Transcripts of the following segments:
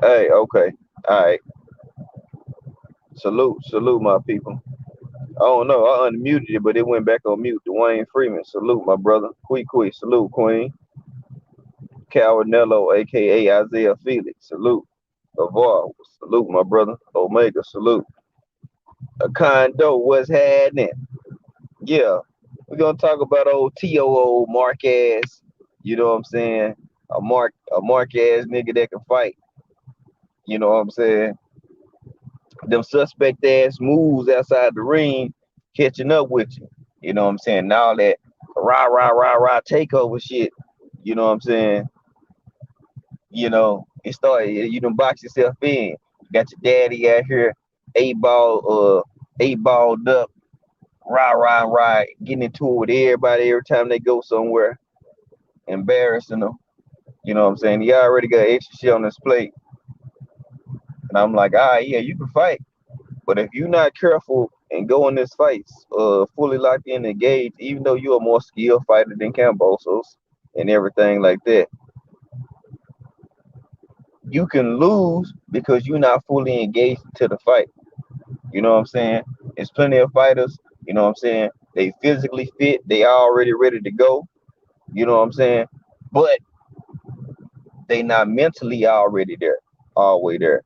Hey, okay. All right. Salute, my people. I don't know. I unmuted it, but it went back on mute. Dwayne Freeman. Salute, my brother. Quee. Salute, Queen. Calvinello, aka Isaiah Felix. Salute. Lavar. Salute, my brother. Omega. Salute. A condo. What's happening? Yeah. We're gonna talk about old Too Mark ass. You know what I'm saying? A Mark ass nigga that can fight. You know what I'm saying? Them suspect ass moves outside the ring catching up with you. You know what I'm saying? Now that rah takeover shit, you know what I'm saying? It started, you done box yourself in. You got your daddy out here, eight balled up, rah, getting into it with everybody every time they go somewhere, embarrassing them. You know what I'm saying? He already got extra shit on his plate. And I'm like, yeah, you can fight. But if you're not careful and go in this fights, fully locked in and engaged, even though you're a more skilled fighter than Kambosos and everything like that, you can lose because you're not fully engaged into the fight. You know what I'm saying? There's plenty of fighters, you know what I'm saying? They physically fit, they already ready to go, you know what I'm saying? But they not mentally already there, all the way there.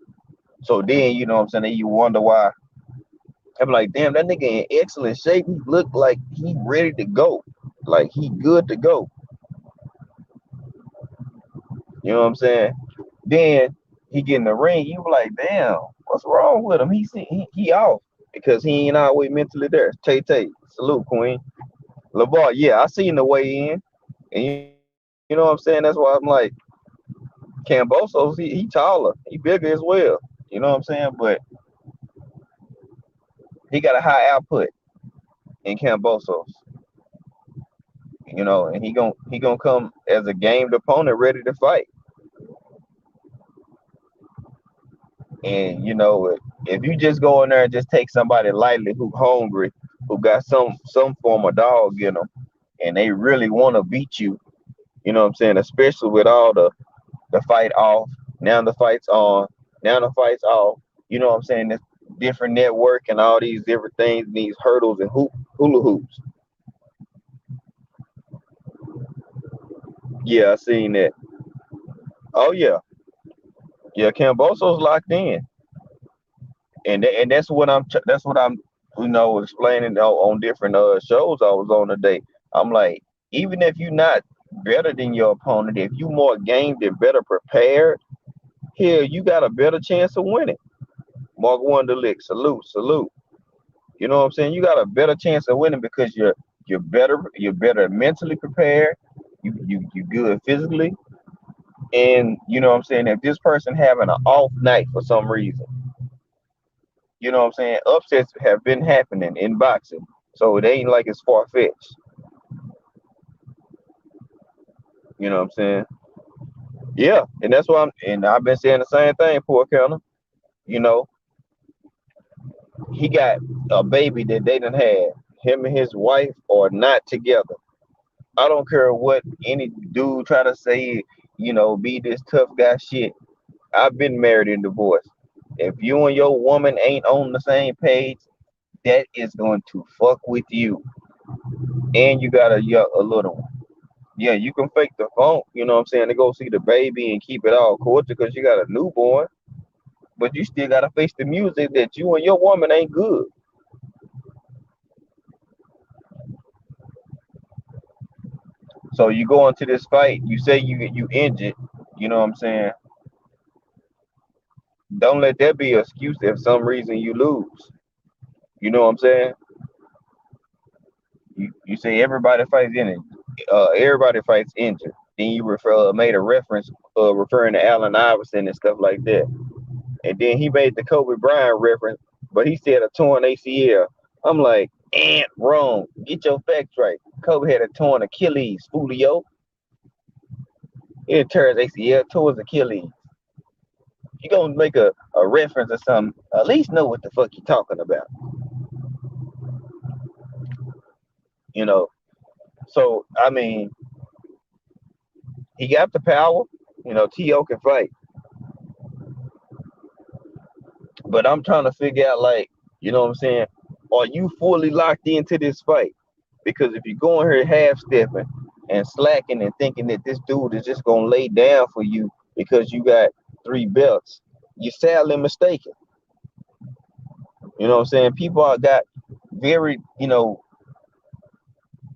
So then, you know what I'm saying? You wonder why. I'm like, damn, that nigga in excellent shape. He look like he ready to go. Like he good to go. You know what I'm saying? Then he get in the ring, you be like, damn, what's wrong with him? He off because he ain't always mentally there. Tay, salute, Queen. LeVar, yeah, I seen the way in. And you know what I'm saying? That's why I'm like, Cambosos, he taller. He bigger as well. You know what I'm saying? But he got a high output in Cambosos. And he gonna come as a gamed opponent ready to fight. And if you just go in there and just take somebody lightly who hungry, who got some form of dog in them, and they really want to beat you, you know what I'm saying? Especially with all the fight off, now the fight's on, now the fight's off. You know what I'm saying? This different network and all these different things, these hurdles and hula hoops. Yeah, I seen that. Oh yeah. Camboso's locked in, and that's what I'm explaining on different shows I was on today. I'm like, even if you're not better than your opponent, if you more gamed and better prepared, here you got a better chance of winning. Mark Wonderlick, salute. You know what I'm saying? You got a better chance of winning because you're better mentally prepared. You good physically, and you know what I'm saying. If this person having an off night for some reason, you know what I'm saying. Upsets have been happening in boxing, so it ain't like it's far fetched. You know what I'm saying? Yeah, and that's why I've been saying the same thing, poor Counter. You know, he got a baby that they done had. Him and his wife are not together. I don't care what any dude try to say, be this tough guy shit. I've been married and divorced. If you and your woman ain't on the same page, that is going to fuck with you. And you got a little one. Yeah, you can fake the phone, you know what I'm saying, to go see the baby and keep it all cordial because you got a newborn, but you still gotta face the music that you and your woman ain't good. So you go into this fight, you say you injured, you know what I'm saying? Don't let that be an excuse if some reason you lose. You know what I'm saying? You say everybody fights injured. Then you made a reference referring to Allen Iverson and stuff like that. And then he made the Kobe Bryant reference, but he said a torn ACL. I'm like, wrong. Get your facts right. Kobe had a torn Achilles, Julio. He didn't tear his ACL, tore his Achilles. You gonna make a reference or something, at least know what the fuck you talking about. You know. So I mean, he got the power. T.O. can fight. But I'm trying to figure out, like, you know what I'm saying? Are you fully locked into this fight? Because if you're going here half stepping and slacking and thinking that this dude is just gonna lay down for you because you got 3 belts, you're sadly mistaken. You know what I'm saying? People are got very,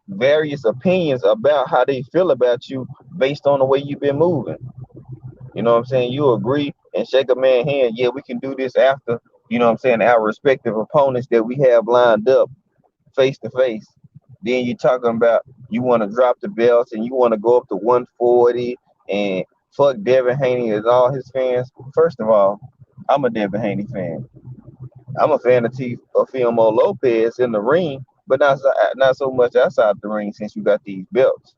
various opinions about how they feel about you based on the way you've been moving. You know what I'm saying? You agree and shake a man's hand. Yeah, we can do this after, you know what I'm saying, our respective opponents that we have lined up face to face. Then you're talking about you want to drop the belts and you want to go up to 140 and fuck Devin Haney and all his fans. First of all, I'm a Devin Haney fan. I'm a fan of Teofimo Lopez in the ring, but not so much outside the ring since you got these belts.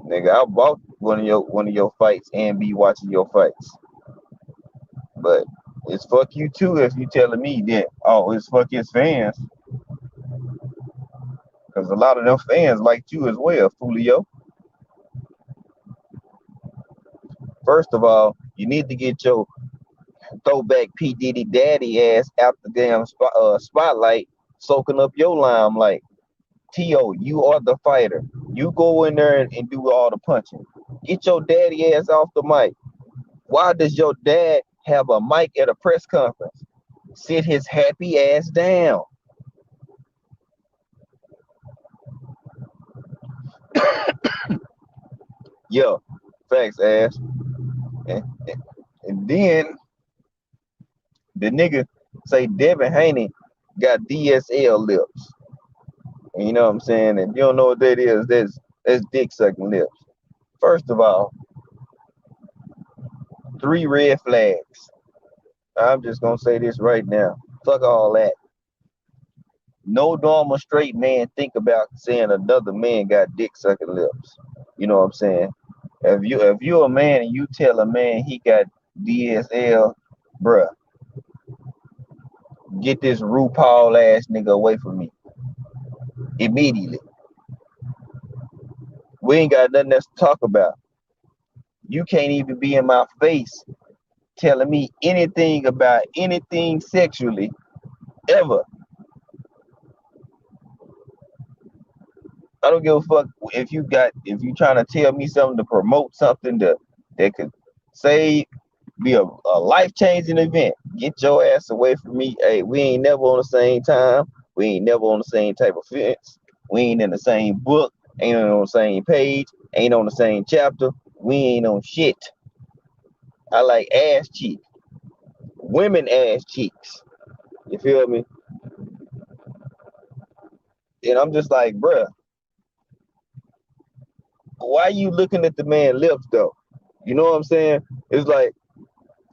Nigga, I'll walk one of your fights and be watching your fights. But it's fuck you too if you telling me that, oh, it's fuck his fans. Because a lot of them fans like you as well, Fulio. First of all, you need to get your throwback P. Diddy daddy ass out the damn spotlight, soaking up your limelight. T.O., you are the fighter. You go in there and do all the punching. Get your daddy ass off the mic. Why does your dad have a mic at a press conference? Sit his happy ass down. Yeah, facts, ass. And then the nigga say Devin Haney got DSL lips. And you know what I'm saying? If you don't know what that is, that's dick sucking lips. First of all, 3 red flags. I'm just gonna say this right now. Fuck all that. No normal straight man think about saying another man got dick sucking lips. You know what I'm saying? If you're a man and you tell a man he got DSL, bruh, get this RuPaul ass nigga away from me immediately. We ain't got nothing else to talk about. You can't even be in my face telling me anything about anything sexually ever. I don't give a fuck if you trying to tell me something to promote something that could save be a life changing event. Get your ass away from me. Hey, we ain't never on the same time. We ain't never on the same type of fence. We ain't in the same book. Ain't on the same page. Ain't on the same chapter. We ain't on shit. I like ass cheeks. Women ass cheeks. You feel me? And I'm just like, bruh, why you looking at the man lips though? You know what I'm saying? It's like,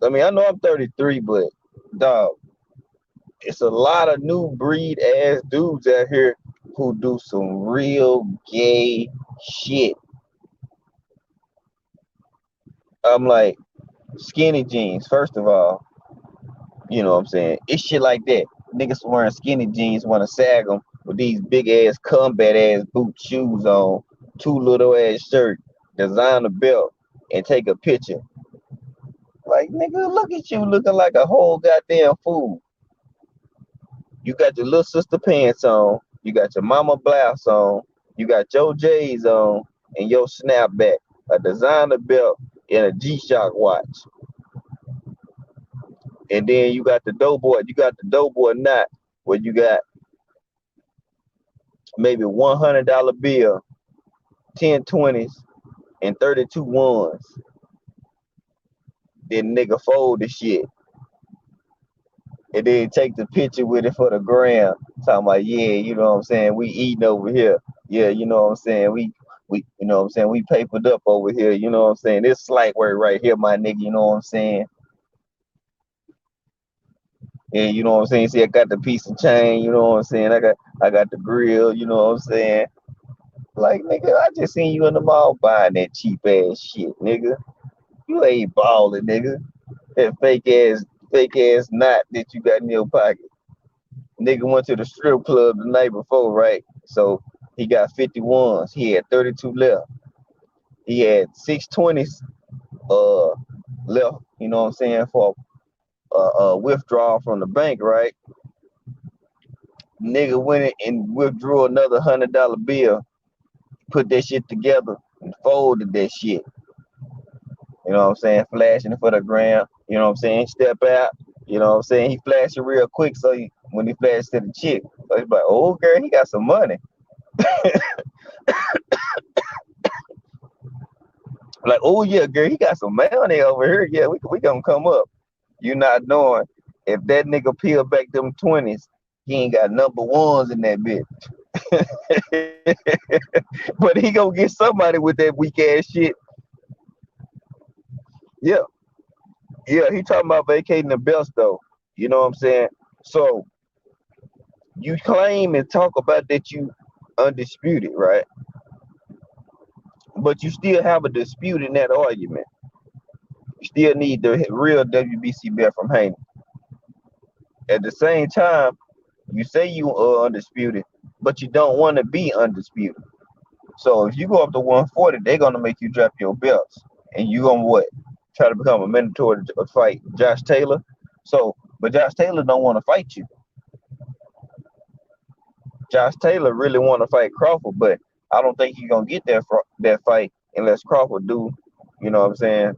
I mean, I know I'm 33, but dog, it's a lot of new breed ass dudes out here who do some real gay shit. I'm like, skinny jeans, first of all, you know what I'm saying? It's shit like that. Niggas wearing skinny jeans want to sag them with these big ass combat ass boot shoes on, too little ass shirt, design a belt, and take a picture. Like, nigga, look at you looking like a whole goddamn fool. You got your little sister pants on, you got your mama blouse on, you got your J's on, and your snapback, a designer belt, and a G-Shock watch. And then you got the doughboy knot where you got maybe $100 bill, 10 20s, and 32 ones. Then nigga fold the shit. And then take the picture with it for the gram. Talking about, yeah, you know what I'm saying? We eating over here. Yeah, you know what I'm saying? We you know what I'm saying? We papered up over here, you know what I'm saying? This slight work right here, my nigga, you know what I'm saying? And you know what I'm saying? See, I got the piece of chain, you know what I'm saying? I got the grill, you know what I'm saying? Like, nigga, I just seen you in the mall buying that cheap ass shit, nigga. You ain't balling, nigga. That fake ass knot that you got in your pocket. Nigga went to the strip club the night before, right? So he got 51s. He had 32 left. He had 620s left, you know what I'm saying, for withdrawal from the bank, right? Nigga went in and withdrew another $100 bill, put that shit together and folded that shit. You know what I'm saying? Flashing it for the gram. You know what I'm saying? Step out. You know what I'm saying? He flashed it real quick, so when he flashed to the chick, so he's like, "Oh, girl, he got some money." Like, "Oh yeah, girl, he got some money over here. Yeah, we gonna come up." You not knowing if that nigga peel back them 20s, he ain't got number ones in that bitch. But he gonna get somebody with that weak ass shit. Yeah, yeah. He talking about vacating the belts though. You know what I'm saying? So you claim and talk about that you undisputed, right? But you still have a dispute in that argument. You still need the real WBC belt from Haney. At the same time, you say you are undisputed, but you don't want to be undisputed. So if you go up to 140, they're gonna make you drop your belts, and you gonna what? Try to become a mandatory to fight Josh Taylor. So, but Josh Taylor don't want to fight you. Josh Taylor really want to fight Crawford, but I don't think he's gonna get that fight unless Crawford do, you know what I'm saying,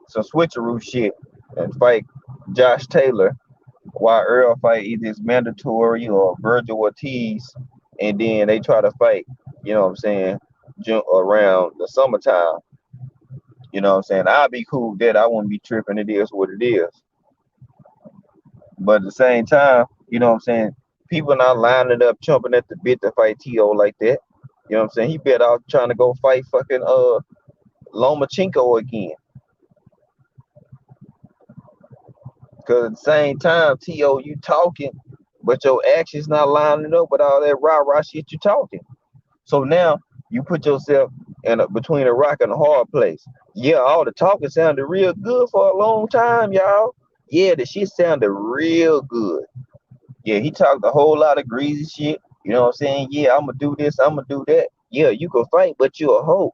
some switcheroo shit and fight Josh Taylor while Earl fight either his mandatory or Virgil Ortiz, and then they try to fight, you know what I'm saying, around the summertime. You know what I'm saying? I'd be cool with that. I wouldn't be tripping. It is what it is. But at the same time, you know what I'm saying? People not lining up, chomping at the bit to fight T.O. like that. You know what I'm saying? He better out trying to go fight fucking Lomachenko again. Cause at the same time, T.O. you talking, but your actions not lining up with all that rah-rah shit you talking. So now you put yourself between a rock and a hard place. Yeah, all the talking sounded real good for a long time, y'all. Yeah, the shit sounded real good. Yeah, he talked a whole lot of greasy shit. You know what I'm saying? Yeah, I'm gonna do this, I'm gonna do that. Yeah, you can fight, but you a hoe.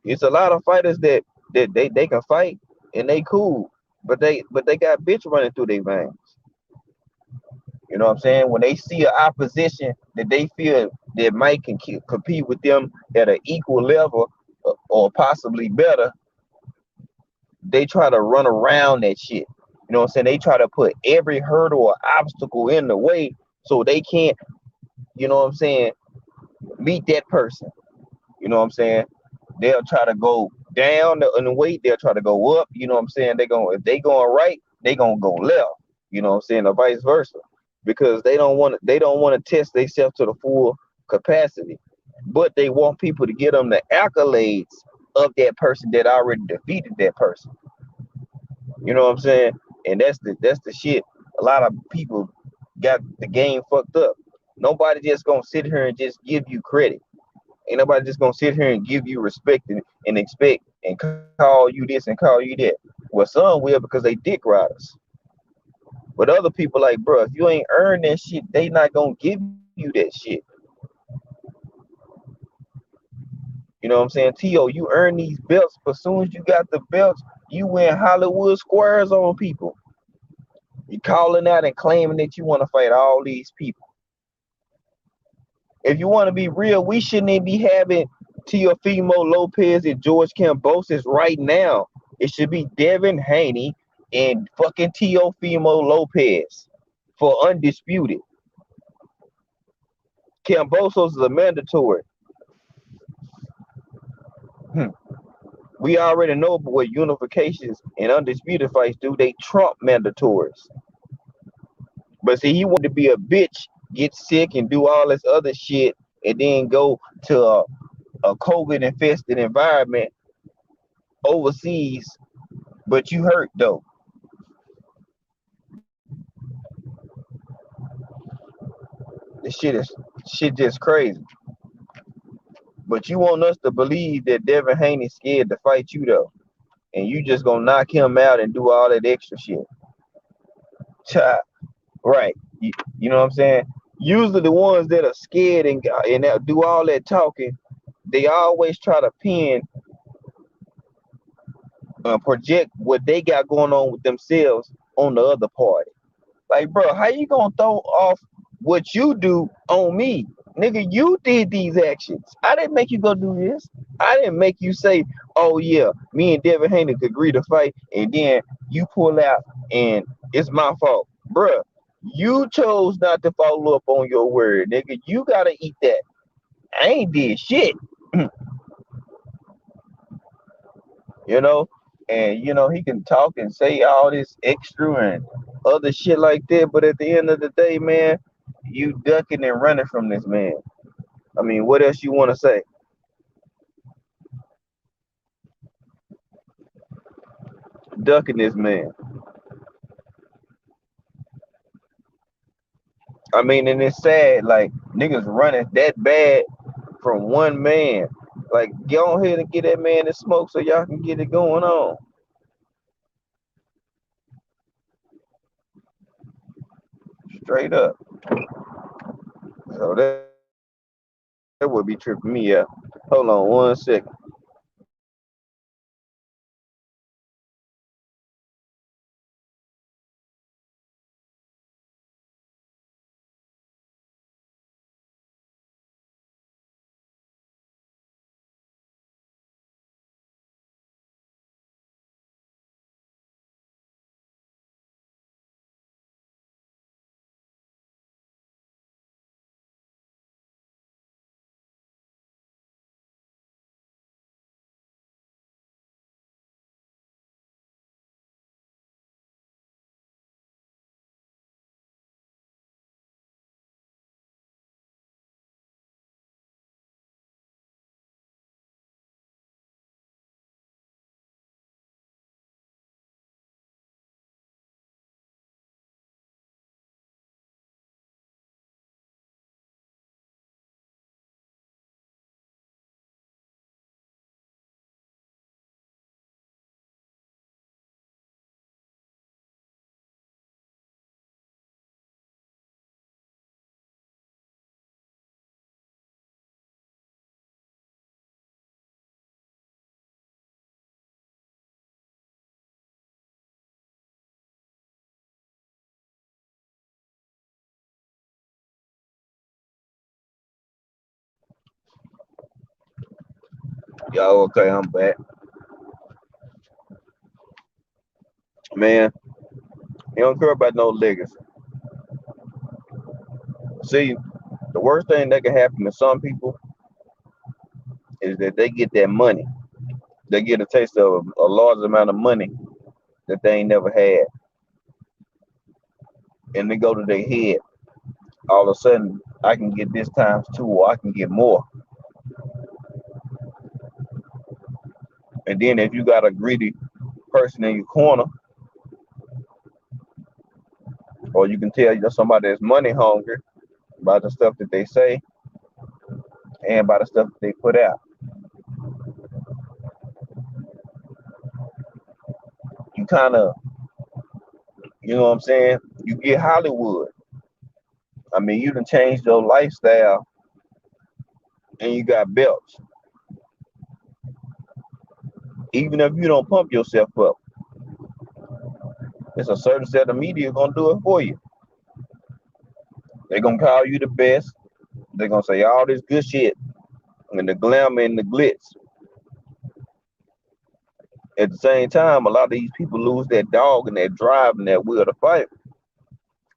It's a lot of fighters that they can fight and they cool, but they got bitch running through their veins. You know what I'm saying? When they see an opposition that they feel that might can compete with them at an equal level or possibly better, they try to run around that shit. You know what I'm saying? They try to put every hurdle or obstacle in the way so they can't, you know what I'm saying, meet that person. You know what I'm saying? They'll try to go down in the weight, they'll try to go up, you know what I'm saying? If they going right, they gonna go left. You know what I'm saying, or vice versa. Because they don't want to test themselves to the full capacity. But they want people to get them the accolades of that person that already defeated that person. You know what I'm saying? And that's the shit. A lot of people got the game fucked up. Nobody just gonna sit here and just give you credit. Ain't nobody just gonna sit here and give you respect and expect and call you this and call you that. Well, some will because they dick riders. But other people like, bro, if you ain't earned that shit, they not gonna give you that shit. You know what I'm saying? T.O., you earn these belts, but as soon as you got the belts, you win Hollywood squares on people. You calling out and claiming that you want to fight all these people. If you want to be real, we shouldn't even be having Teofimo Lopez and George Kambosos right now. It should be Devin Haney and fucking Teofimo Lopez for undisputed. Kambosos is a mandatory. Hmm. We already know what unifications and undisputed fights do. They trump mandatories. But see, he wanted to be a bitch, get sick, and do all this other shit, and then go to a COVID infested environment overseas. But you hurt though. This shit just crazy. But you want us to believe that Devin Haney's scared to fight you though, and you just gonna knock him out and do all that extra shit. Right. You know what I'm saying? Usually the ones that are scared and that do all that talking, they always try to pin project what they got going on with themselves on the other party. Like, bro, how you gonna throw off what you do on me? Nigga, you did these actions. I didn't make you go do this. I didn't make you say, oh yeah, me and Devin Haney could agree to fight, and then you pull out and it's my fault. Bruh, you chose not to follow up on your word, nigga. You gotta eat that. I ain't did shit. you know. And he can talk and say all this extra and other shit like that, but at the end of the day, man, you ducking and running from this man. I mean, what else you want to say? Ducking this man. I mean, and it's sad, like niggas running that bad from one man. Like, go ahead and get that man the smoke so y'all can get it going on. Straight up. So that would be tripping me out. Hold on 1 second. Yo, okay, I'm back. Man, he don't care about no legacy. See, the worst thing that can happen to some people is that they get that money. They get a taste of a large amount of money that they ain't never had. And they go to their head. All of a sudden, I can get this times two, or I can get more. And then if you got a greedy person in your corner, or you can tell you somebody that's money hungry by the stuff that they say and by the stuff that they put out. You kind of, you know what I'm saying? You get Hollywood. I mean, you done changed your lifestyle and you got belts. Even if you don't pump yourself up, it's a certain set of media gonna do it for you. They're gonna call you the best. They're gonna say all this good shit and the glamour and the glitz. At the same time, a lot of these people lose that dog and that drive and that will to fight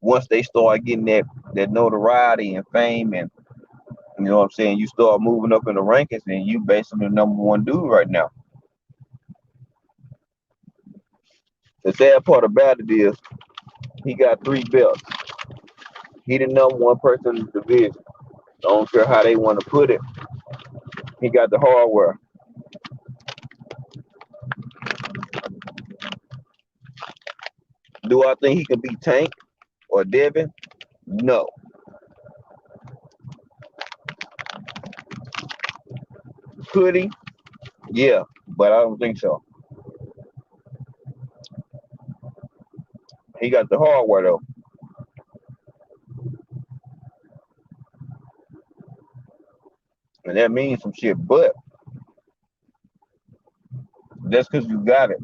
once they start getting that notoriety and fame, and you know what I'm saying, you start moving up in the rankings and you basically the number one dude right now. The sad part about it is he got 3 belts. He the number one person in the division. I don't care how they want to put it. He got the hardware. Do I think he can beat Tank or Devin? No. Could he? Yeah, but I don't think so. He got the hardware though, and that means some shit. But that's because you got it.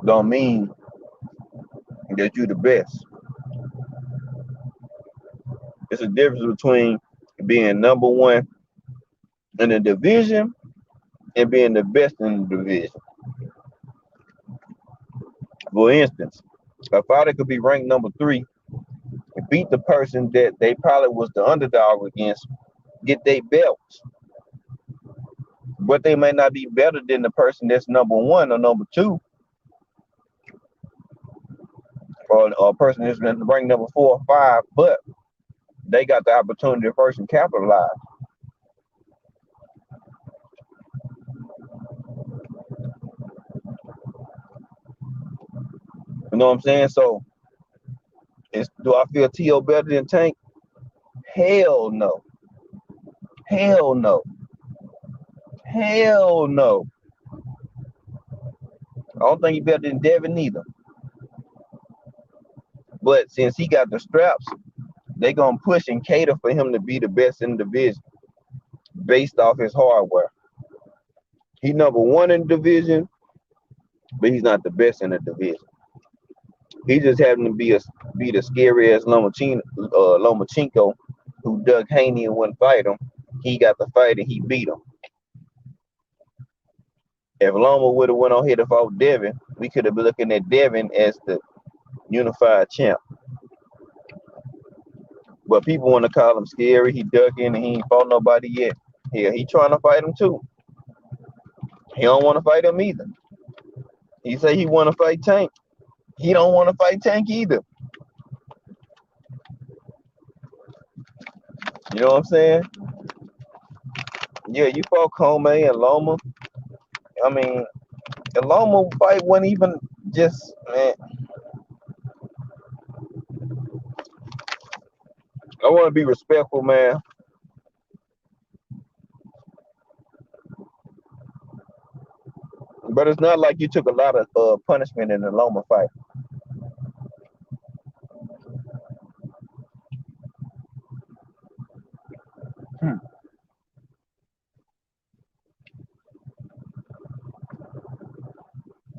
don't mean that you're the best. It's a difference between being number one in the division and being the best in the division. For instance, a fighter could be ranked number three and beat the person that they probably was the underdog against, get their belts, but they may not be better than the person that's number one or number two, or a person that's ranked number 4 or 5, but they got the opportunity to first and capitalize. You know what I'm saying? So, do I feel T.O. better than Tank? Hell no. Hell no. Hell no. I don't think he better than Devin either. But since he got the straps, they gonna push and cater for him to be the best in the division based off his hardware. He number one in the division, but he's not the best in the division. He just happened to be the scary ass Lomachenko, who Doug Haney and wouldn't fight him. He got the fight and he beat him. If Loma would have went on here to fight Devin, we could have been looking at Devin as the unified champ. But people want to call him scary. He ducking and he ain't fought nobody yet. Yeah, he trying to fight him too. He don't want to fight him either. He say he want to fight Tank. He don't want to fight Tank either. You know what I'm saying? Yeah, you fought Comey and Loma. I mean, the Loma fight wasn't even just, man. I want to be respectful, man. But it's not like you took a lot of punishment in the Loma fight.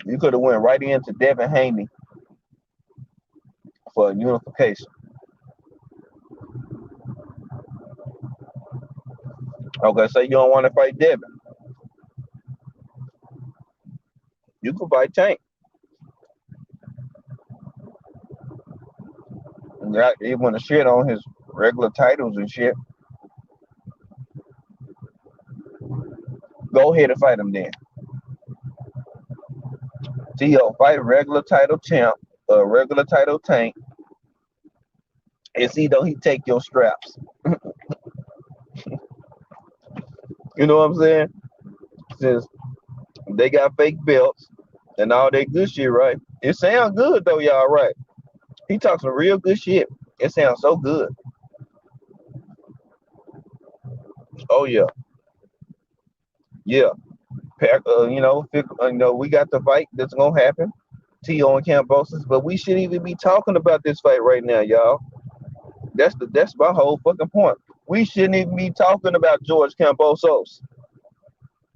You could have went right into Devin Haney for unification. Okay, so you don't want to fight Devin. You could fight Tank. He want to shit on his regular titles and shit. Go ahead and fight him then. T.O. fight regular title champ, regular title Tank, and see don't he take your straps. You know what I'm saying? Since they got fake belts and all that good shit, right? It sounds good though, y'all, right? He talks some real good shit. It sounds so good. Oh yeah, yeah. We got the fight that's gonna happen. T.O. and Kambosos, but we shouldn't even be talking about this fight right now, y'all. That's my whole fucking point. We shouldn't even be talking about George Kambosos.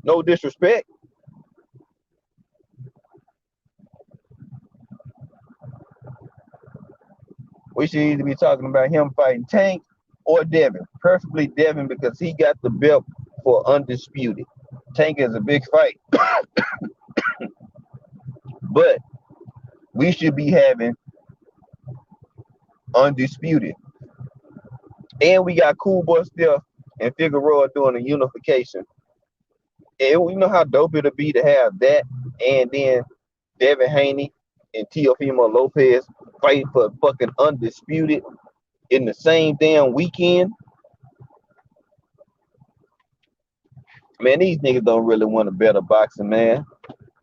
No disrespect. We should either be talking about him fighting Tank or Devin. Preferably Devin because he got the belt for undisputed. Tank is a big fight. But we should be having undisputed. And we got Cool Boy Steph and Figueroa doing a unification. And we know how dope it'll be to have that and then Devin Haney and Teofimo Lopez fighting for fucking undisputed in the same damn weekend. Man, these niggas don't really want to bet a boxing, man.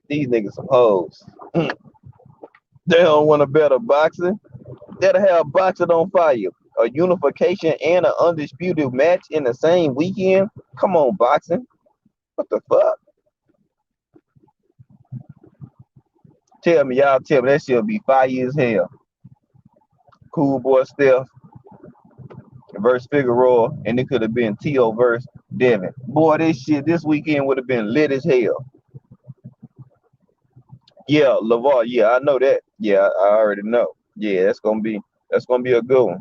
These niggas some hoes. They don't want to bet a boxing. They'll have boxing on fire. A unification and an undisputed match in the same weekend. Come on, boxing. What the fuck? Tell me that shit'll be fire as hell. Cool Boy Steph versus Figueroa, and it could have been T.O. versus Devin. Boy, this weekend would have been lit as hell. Yeah, Lavar. Yeah, I know that. Yeah, I already know. Yeah, that's gonna be a good one.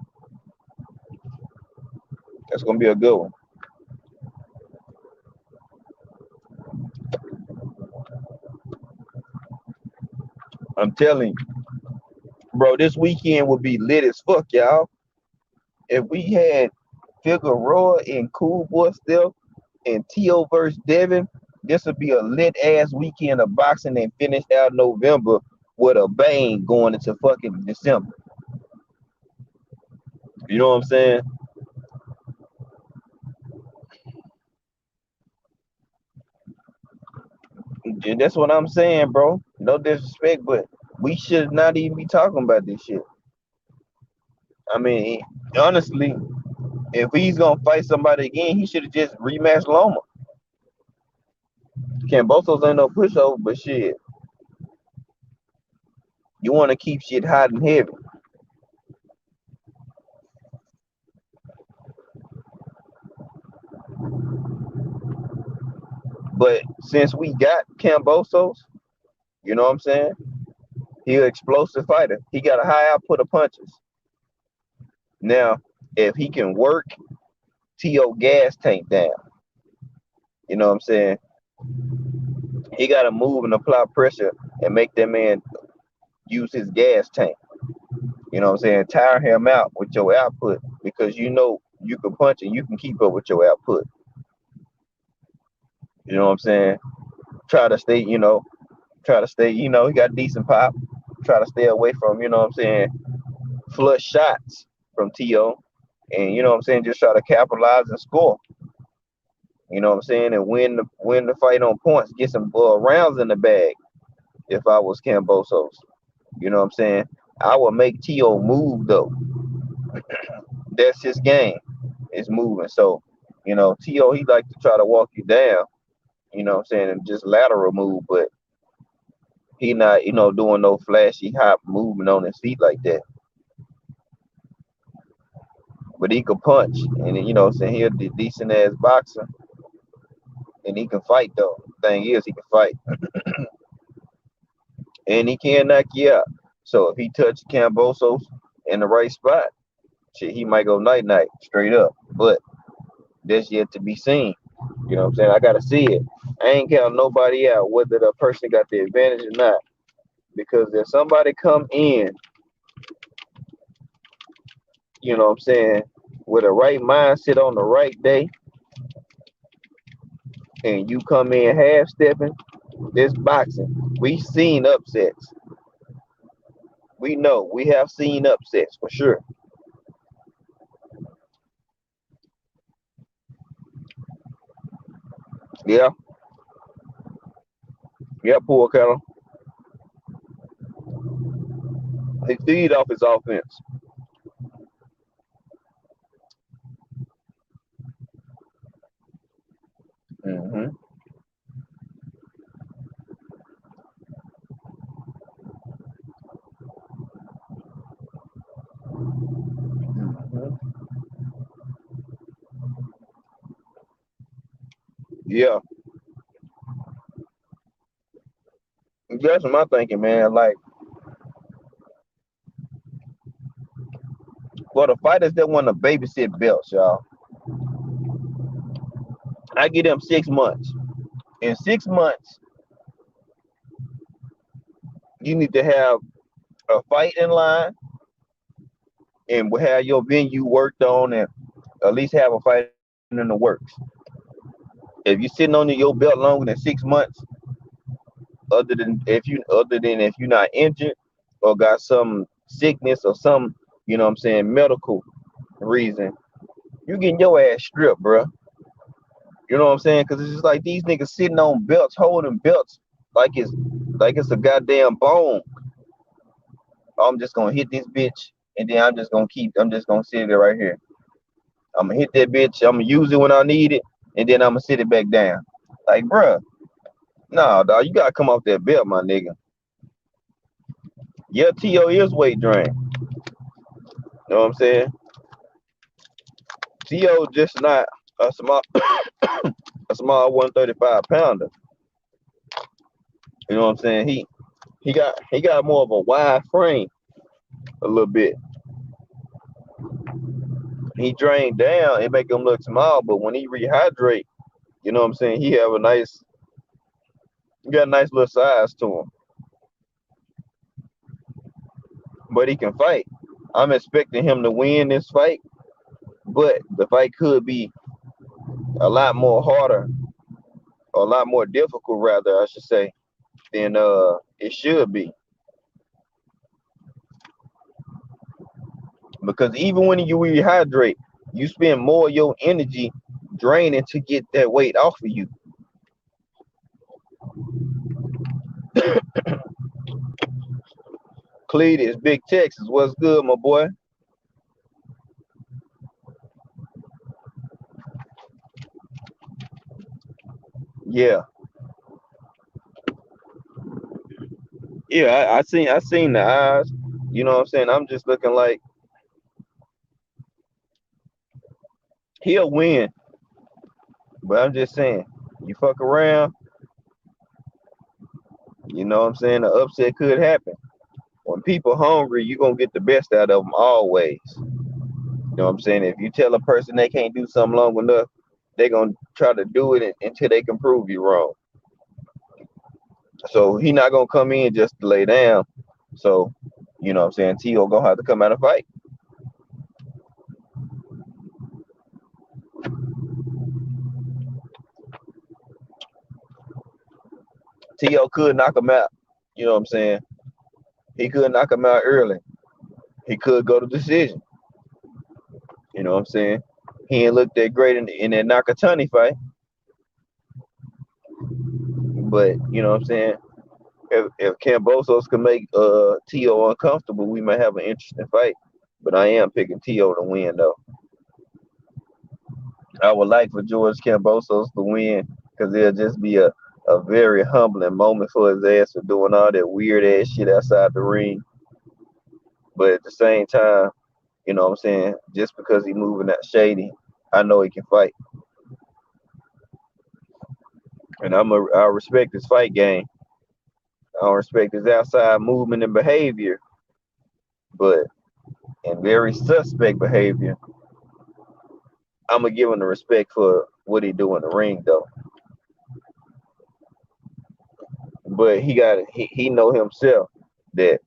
That's gonna be a good one. I'm telling you, bro. This weekend would be lit as fuck, y'all. If we had Figueroa and Cool Boy still and T.O. versus Devin, this would be a lit ass weekend of boxing and finished out November with a bang going into fucking December. You know what I'm saying? And that's what I'm saying, bro. No disrespect, but we should not even be talking about this shit. I mean, honestly, if he's gonna fight somebody again, he should have just rematched Loma. Kambosos ain't no pushover, but shit, you want to keep shit hot and heavy. But since we got Kambosos, you know what I'm saying? He an explosive fighter. He got a high output of punches. Now, if he can work T.O. gas tank down, you know what I'm saying? He got to move and apply pressure and make that man use his gas tank. You know what I'm saying? Tire him out with your output because you know you can punch and you can keep up with your output. You know what I'm saying? Try to stay, he got decent pop. Try to stay away from, you know what I'm saying, flush shots from T.O. And you know what I'm saying, just try to capitalize and score. You know what I'm saying, and win the fight on points, get some rounds in the bag. If I was Cambosos, you know what I'm saying, I would make T.O. move though. That's his game. It's moving. So, T.O. he like to try to walk you down. You know what I'm saying, and just lateral move, but he not doing no flashy hop movement on his feet like that. But he can punch, and you know what I'm saying, he a decent ass boxer, and he can fight though. Thing is, he can fight, and he can knock you out. So if he touch Cambosos in the right spot, shit, he might go night night straight up. But that's yet to be seen. You know what I'm saying? I gotta see it. I ain't count nobody out whether the person got the advantage or not. Because if somebody come in, you know what I'm saying, with a right mindset on the right day, and you come in half stepping, this boxing. We seen upsets. We know we have seen upsets for sure. Yeah, yeah, poor Kettle. He feed off his offense. Hmm. Hmm. Yeah, that's what I'm thinking, man. Like for the fighters that want to babysit belts, y'all, I give them 6 months. In 6 months, you need to have a fight in line and have your venue worked on and at least have a fight in the works. If you're sitting on your belt longer than 6 months, other than if you're not injured or got some sickness or some, what I'm saying, medical reason, you getting your ass stripped, bro. You know what I'm saying? Because it's just like these niggas sitting on belts, holding belts like it's a goddamn bone. I'm just gonna hit this bitch, and then I'm just gonna sit it right here. I'm gonna hit that bitch. I'm gonna use it when I need it, and then I'm gonna sit it back down. Like, bruh, nah, dog, you gotta come off that belt, my nigga. Yeah, T.O. is weight drain. You know what I'm saying? T.O. just not a small, a small 135 pounder. You know what I'm saying? He got more of a wide frame a little bit. He drained down, it make him look small, but when he rehydrate, you know what I'm saying, he got a nice little size to him. But he can fight. I'm expecting him to win this fight, but the fight could be a lot more harder, or a lot more difficult rather, I should say, than it should be. Because even when you rehydrate, you spend more of your energy draining to get that weight off of you. Cletus, Big Texas, what's good, my boy? Yeah, yeah, I seen the eyes. You know what I'm saying? I'm just looking like he'll win, but I'm just saying, you fuck around, you know what I'm saying? The upset could happen. When people hungry, you gonna get the best out of them always. You know what I'm saying? If you tell a person they can't do something long enough, they gonna try to do it until they can prove you wrong. So he not gonna come in just to lay down. So, you know what I'm saying? T.O. gonna have to come out and fight. T.O. could knock him out. You know what I'm saying? He could knock him out early. He could go to decision. You know what I'm saying? He ain't looked that great in that Nakatani fight. But, you know what I'm saying? If Kambosos can make T.O. uncomfortable, we might have an interesting fight. But I am picking T.O. to win, though. I would like for George Kambosos to win because it'll just be a very humbling moment for his ass for doing all that weird ass shit outside the ring. But at the same time, you know what I'm saying, just because he moving that shady, I know he can fight. And I respect his fight game. I don't respect his outside movement and behavior, but in very suspect behavior, I'm gonna give him the respect for what he do in the ring though. But he know himself that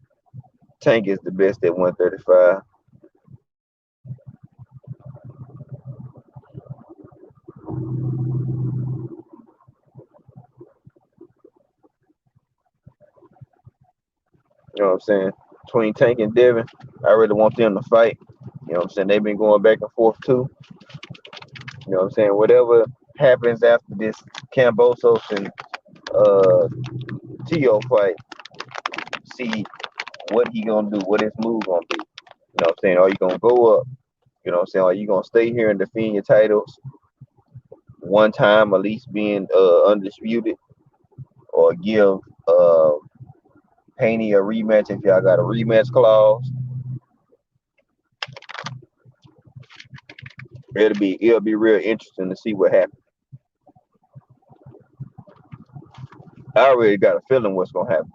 Tank is the best at 135. You know what I'm saying? Between Tank and Devin, I really want them to fight. You know what I'm saying? They've been going back and forth too. You know what I'm saying? Whatever happens after this Kambosos and uh Tio fight, see what he gonna do, what his move gonna be. You know what I'm saying? Are you gonna go up? You know what I'm saying? Are you gonna stay here and defend your titles one time, at least being undisputed, or give Haney a rematch if y'all got a rematch clause? It'll be real interesting to see what happens. I already got a feeling what's gonna happen.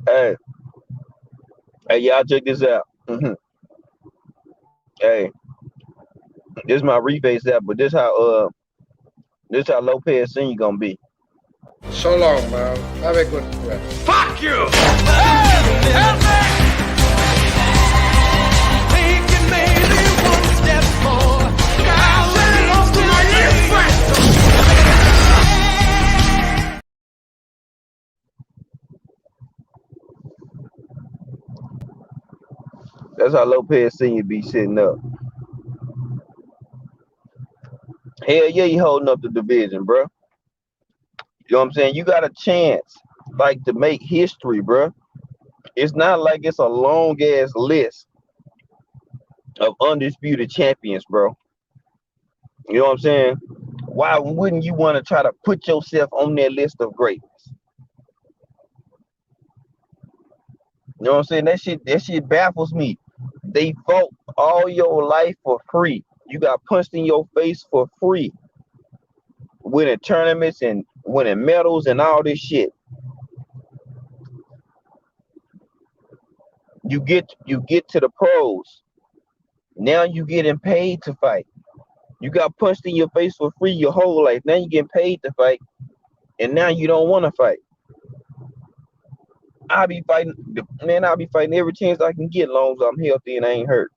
Hey, hey, y'all check this out. Hey, this is my reface app, but this how Lopez Senior gonna be. So long, man. Have a good rest. Fuck you! Help! Help me! Taking maybe one step more. I'll let it off to my next friend. That's how Lopez Senior be sitting up. Hell yeah, he holding up the division, bro. You know what I'm saying? You got a chance, like, to make history, bro. It's not like it's a long ass list of undisputed champions, bro. You know what I'm saying? Why wouldn't you want to try to put yourself on that list of greatness? You know what I'm saying? That shit baffles me. They fought all your life for free. You got punched in your face for free. winning tournaments and winning medals and all this shit. You get to the pros. Now you getting paid to fight. You got punched in your face for free your whole life. Now you getting paid to fight, and now you don't want to fight. I'll be fighting, man. I'll be fighting every chance I can get, as long as I'm healthy and I ain't hurt.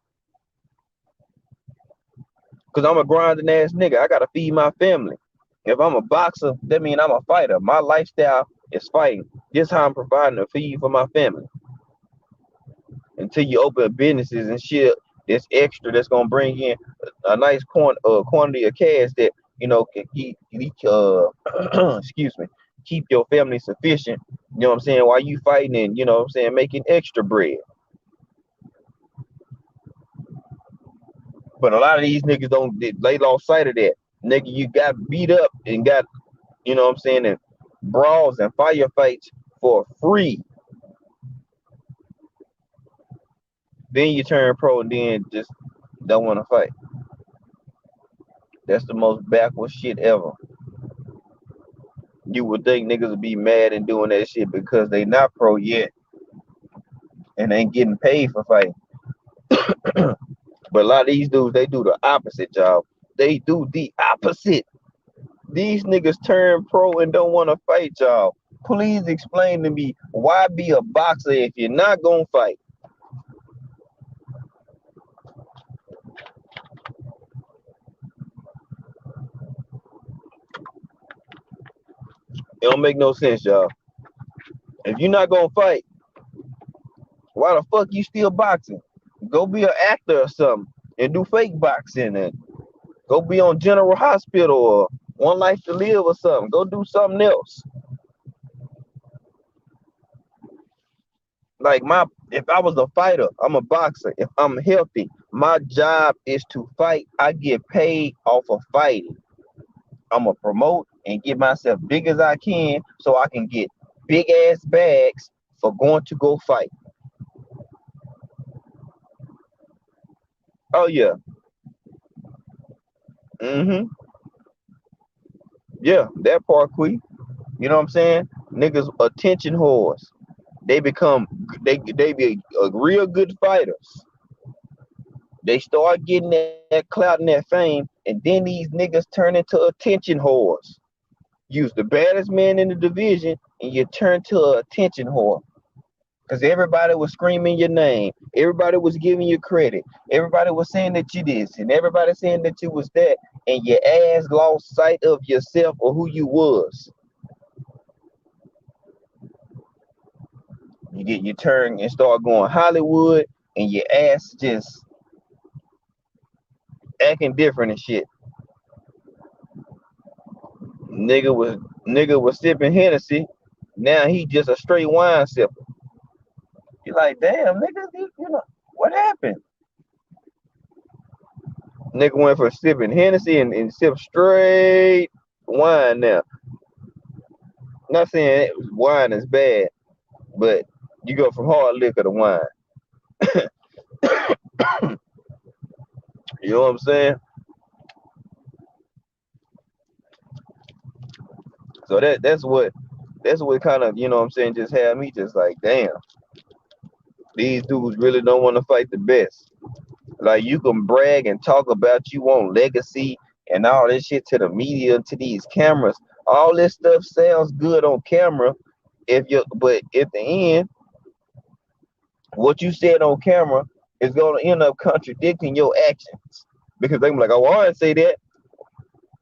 Cause I'm a grinding ass nigga. I gotta feed my family. If I'm a boxer, that means I'm a fighter. My lifestyle is fighting. This how I'm providing a feed for my family. Until you open businesses and shit that's extra, that's gonna bring in a nice quantity of cash that can keep excuse me, keep your family sufficient. You know what I'm saying? While you fighting and what I'm saying, making extra bread. But a lot of these niggas they lost sight of that. Nigga, you got beat up and got what I'm saying, and brawls and firefights for free. Then you turn pro and then just don't want to fight. That's the most backward shit ever. You would think niggas would be mad and doing that shit because they not pro yet and ain't getting paid for fighting. But a lot of these dudes, they do the opposite, y'all. They do the opposite. These niggas turn pro and don't want to fight, y'all. Please explain to me, why be a boxer if you're not gonna fight? It don't make no sense, y'all. If you're not gonna fight, why the fuck you still boxing? Go be an actor or something and do fake boxing, and go be on General Hospital or One Life to Live or something. Go do something else. Like if I was a fighter, I'm a boxer. If I'm healthy, my job is to fight. I get paid off of fighting. I'm gonna promote and get myself big as I can so I can get big ass bags for going to go fight. Oh yeah. Mm-hmm. Yeah, that part, Quee. You know what I'm saying? Niggas attention whores. They be a real good fighters. They start getting that clout and that fame, and then these niggas turn into attention whores. Use the baddest man in the division, and you turn to an attention whore. Because everybody was screaming your name. Everybody was giving you credit. Everybody was saying that you this, and everybody saying that you was that, and your ass lost sight of yourself or who you was. You turn and start going Hollywood, and your ass just acting different and shit. Nigga was sipping Hennessy. Now he just a straight wine sipper. You're like, damn, nigga, what happened? Nigga went from sipping Hennessy and sip straight wine now. Not saying wine is bad, but you go from hard liquor to wine. You know what I'm saying? So that's what kind of, what I'm saying, just had me just like, damn, these dudes really don't want to fight the best. Like, you can brag and talk about you want legacy and all this shit to the media and to these cameras. All this stuff sounds good on camera, but at the end, what you said on camera is gonna end up contradicting your actions. Because they're like, oh, I didn't say that.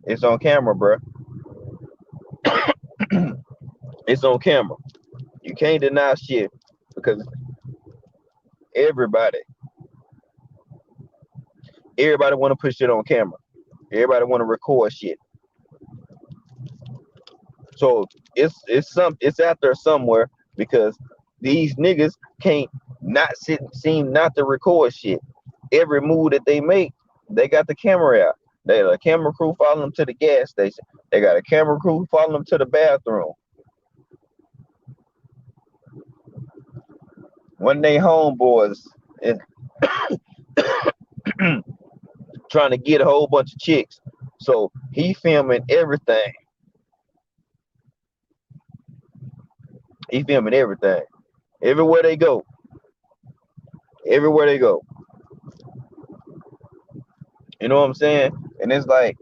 It's on camera, bro. It's on camera. You can't deny shit because everybody want to put shit on camera. Everybody want to record shit. So it's out there somewhere because these niggas can't seem not to record shit. Every move that they make, they got the camera out. They got a camera crew following them to the gas station. They got a camera crew following them to the bathroom. One day homeboys and trying to get a whole bunch of chicks So he filming everything. He filming everything. Everywhere they go. Everywhere they go. You know what I'm saying? And it's like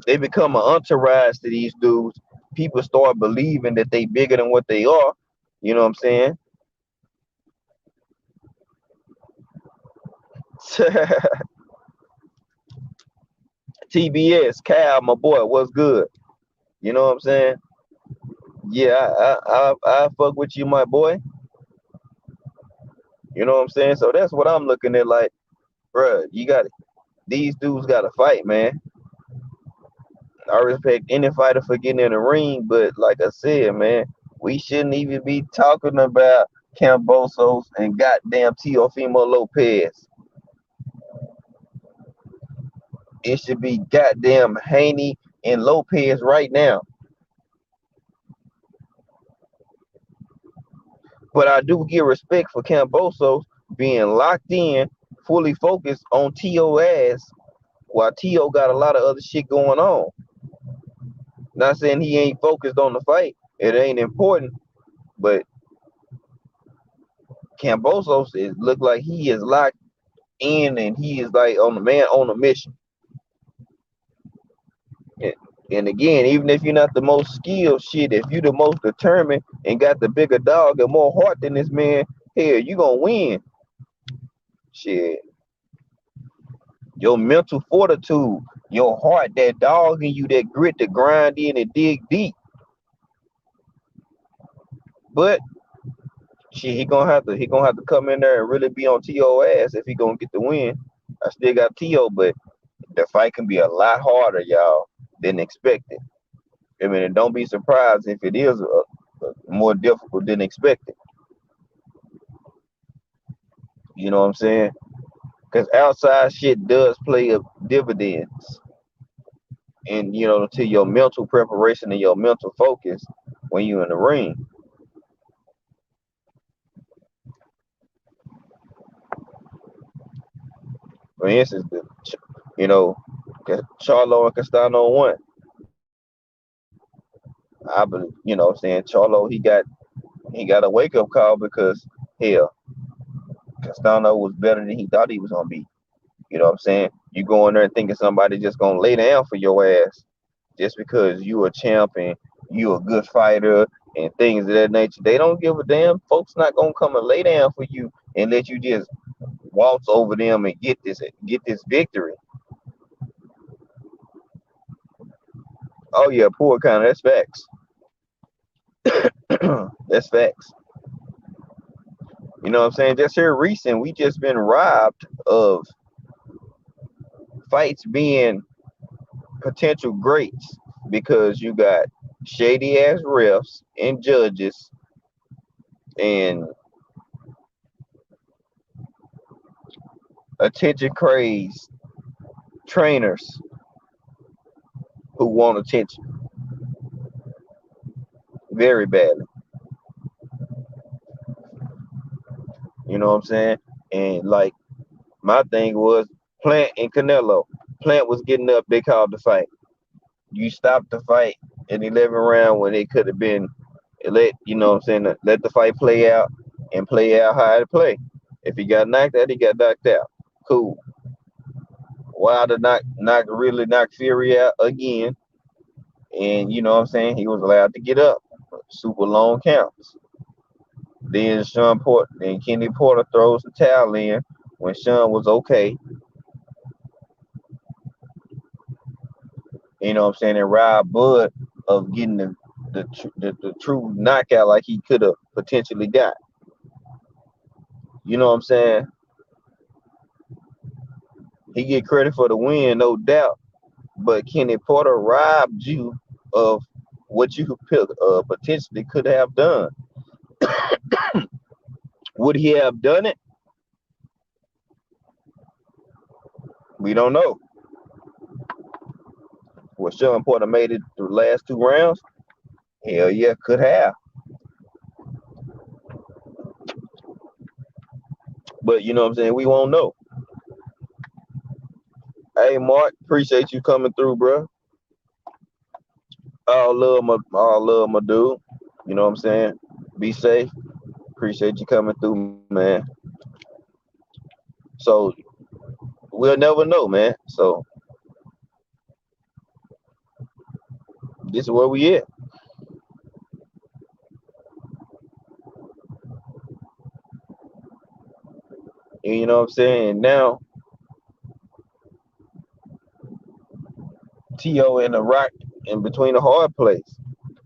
they become an entourage to these dudes. People start believing that they bigger than what they are. You know what I'm saying? TBS, Cal, my boy, what's good? You know what I'm saying? Yeah, I fuck with you, my boy. You know what I'm saying? So that's what I'm looking at. Like, bruh, you got these dudes got to fight, man. I respect any fighter for getting in the ring, but like I said, man, we shouldn't even be talking about Kambosos and goddamn Teofimo Lopez. It should be goddamn Haney and Lopez right now. But I do give respect for Kambosos being locked in, fully focused on T.O. ass, while T.O. got a lot of other shit going on. Not saying he ain't focused on the fight. It ain't important, but Kambosos is look like he is locked in and he is like on the man on a mission. And, and again, even if you're not the most skilled shit, if you the most determined and got the bigger dog and more heart than this man, hell, you gonna win. Shit. Your mental fortitude, your heart, that dog in you, that grit to grind in and dig deep. But shit, he gonna have to come in there and really be on T.O. ass if he gonna get the win. I still got T.O., but the fight can be a lot harder, y'all, than expected. I mean, and don't be surprised if it is more difficult than expected. You know what I'm saying? Because outside shit does play a dividends, and to your mental preparation and your mental focus when you're in the ring. For instance, you know, Charlo and Castano won. I believe, what I'm saying, Charlo he got a wake up call because hell, Castano was better than he thought he was gonna be. You know what I'm saying? You go in there and thinking somebody just gonna lay down for your ass just because you a champ and you a good fighter and things of that nature. They don't give a damn. Folks not gonna come and lay down for you and let you just waltz over them and get this victory. Oh yeah, poor kind of that's facts. That's facts. You know what I'm saying? Just here recent, we just been robbed of fights being potential greats because you got shady ass refs and judges and attention crazed trainers who want attention very badly. You know what I'm saying? And like my thing was Plant and Canelo. Plant was getting up, they called the fight. You stopped the fight in 11 round when it could have been let the fight play out and play out how it play. If he got knocked out, he got knocked out. Cool. Wilder knocked Fury out again, and you know what I'm saying, he was allowed to get up. Super long counts. Then Kenny Porter throws the towel in when Sean was okay. You know what I'm saying? And robbed Bud of getting the true knockout like he could have potentially got. You know what I'm saying? He get credit for the win, no doubt. But Kenny Porter robbed you of what you potentially could have done. Would he have done it? We don't know. Was Sean Porter made it through the last two rounds? Hell yeah, could have. But you know what I'm saying? We won't know. Hey, Mark, appreciate you coming through, bro. All love my dude. You know what I'm saying? Be safe. Appreciate you coming through, man. So we'll never know, man. So this is where we at. And you know what I'm saying? Now T.O. in the rock in between the hard place.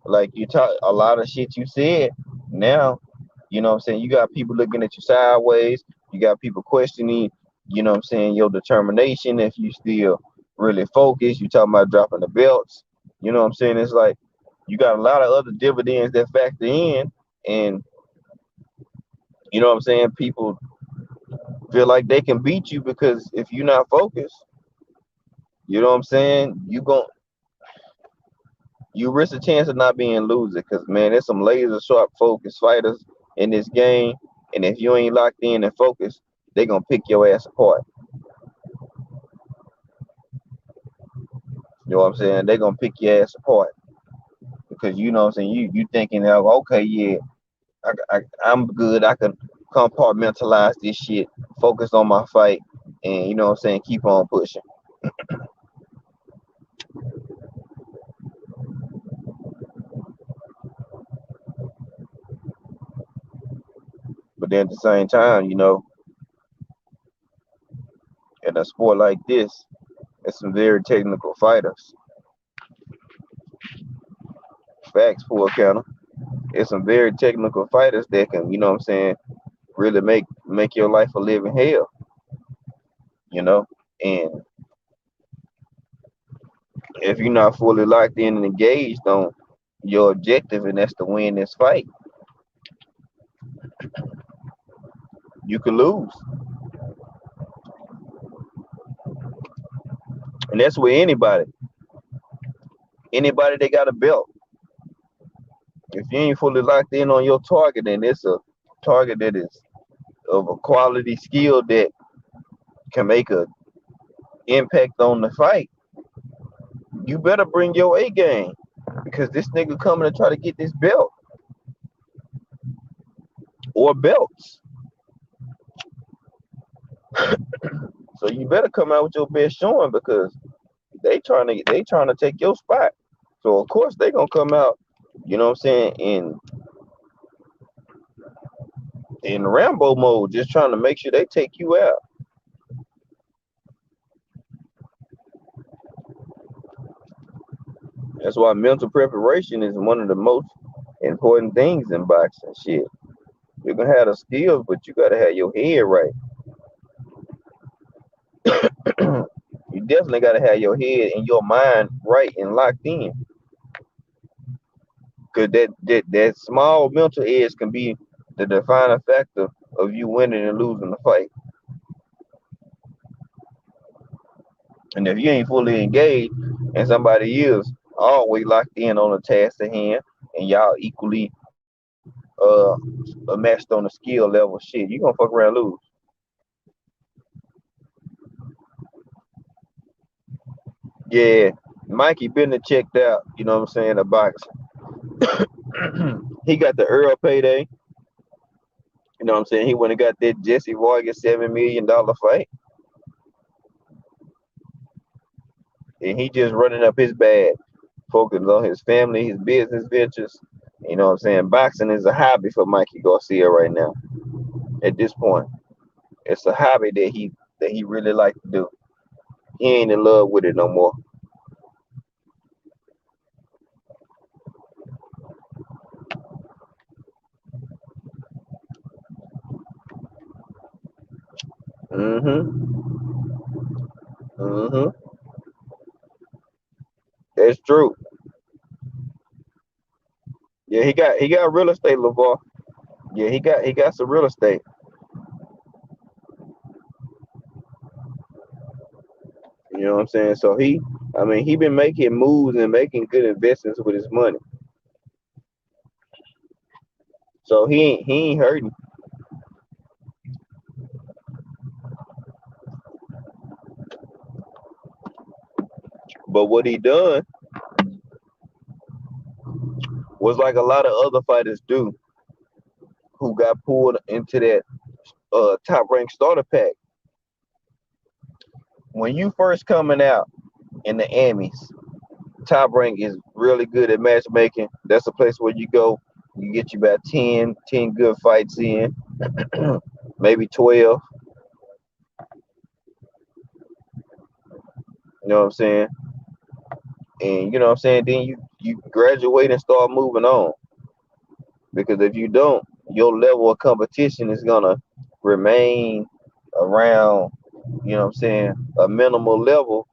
Like you talk a lot of shit you said. Now, you know what I'm saying? You got people looking at you sideways. You got people questioning, you know what I'm saying, your determination if you still really focused. You talking about dropping the belts. You know what I'm saying? It's like you got a lot of other dividends that factor in, and you know what I'm saying? People feel like they can beat you because if you're not focused, you know what I'm saying? You risk a chance of not being loser because man, there's some laser sharp focused fighters in this game, and if you ain't locked in and focused, they gonna pick your ass apart. You know what I'm saying? They gonna pick your ass apart because you know what I'm saying. You thinking of okay, yeah, I'm good. I can compartmentalize this shit, focus on my fight, and you know what I'm saying. Keep on pushing. But then at the same time, you know, in a sport like this, there's some very technical fighters. Facts, full counter. It's some very technical fighters that can, you know what I'm saying, really make your life a living hell, you know. And if you're not fully locked in and engaged on your objective, and that's to win this fight, you could lose. And that's with anybody that got a belt. If you ain't fully locked in on your target, and it's a target that is of a quality skill that can make a impact on the fight, you better bring your A game because this nigga coming to try to get this belt or belts. So you better come out with your best showing because they trying to take your spot. So of course they gonna come out, you know what I'm saying, in Rambo mode, just trying to make sure they take you out. That's why mental preparation is one of the most important things in boxing. Shit, you can have the skills, but you gotta have your head right. You definitely gotta have your head and your mind right and locked in. Cause that small mental edge can be the defining factor of you winning and losing the fight. And if you ain't fully engaged and somebody is always locked in on the task at hand and y'all equally matched on the skill level, shit, you gonna fuck around and lose. Yeah, Mikey Bennett checked out, you know what I'm saying, the box. He got the Earl payday. You know what I'm saying? He went and got that Jesse Vargas $7 million fight. And he just running up his bag, focusing on his family, his business ventures. You know what I'm saying? Boxing is a hobby for Mikey Garcia right now. At this point, it's a hobby that he really like to do. He ain't in love with it no more. Mm-hmm. Mm-hmm. That's true. Yeah, he got real estate, LeVar. Yeah, he got some real estate. You know what I'm saying? So he been making moves and making good investments with his money. So he ain't hurting. But what he done was like a lot of other fighters do, who got pulled into that top ranked starter pack. When you first coming out in the Emmys, Top Rank is really good at matchmaking. That's a place where you go, you get you about 10 good fights in, maybe 12. You know what I'm saying? And you know what I'm saying? Then you graduate and start moving on. Because if you don't, your level of competition is gonna remain around, you know what I'm saying, a minimal level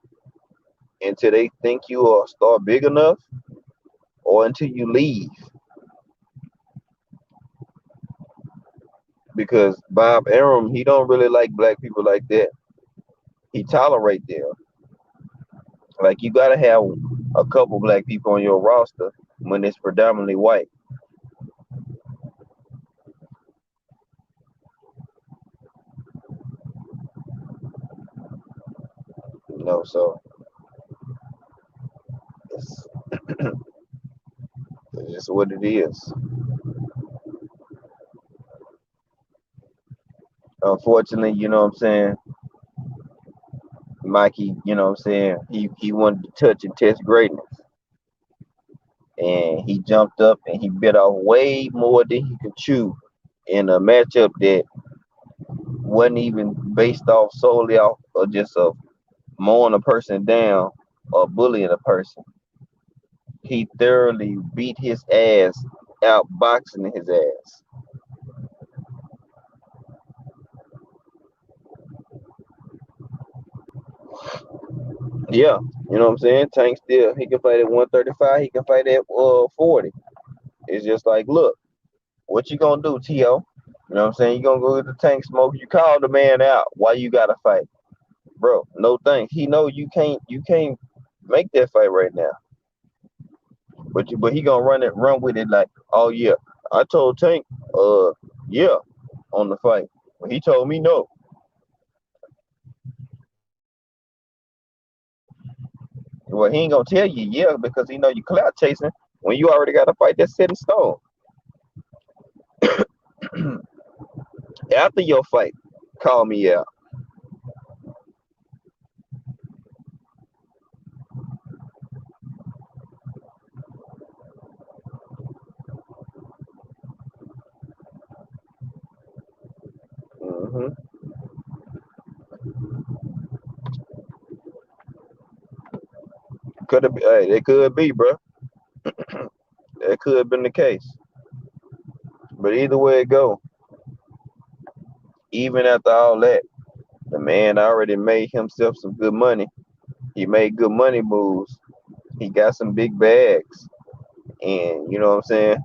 until they think you are start big enough or until you leave. Because Bob Arum, he don't really like black people like that. He tolerate them. Like you gotta have a couple black people on your roster when it's predominantly white. You know, so it's, it's just what it is. Unfortunately, you know what I'm saying, Mikey, you know what I'm saying, he wanted to touch and test greatness. And he jumped up and he bit off way more than he could chew in a matchup that wasn't even based off solely off of just of mowing a person down or bullying a person. He thoroughly beat his ass, outboxing his ass. Yeah, you know what I'm saying? Tank still, he can fight at 135, he can fight at 40. It's just like, look, what you gonna do, T.O.? You know what I'm saying? You gonna go get the Tank smoke. You call the man out. Why you gotta fight? Bro, no thanks. He know you can't make that fight right now. But he gonna run with it like, oh yeah. I told Tank, yeah, on the fight. But he told me no. Well, he ain't gonna tell you yeah because he know you clout chasing when you already got a fight that's set in stone. After your fight, call me out. Hmm. Could have, hey, it could be, bro. That could have been the case. But either way it go, even after all that, the man already made himself some good money. He made good money moves. He got some big bags. And you know what I'm saying?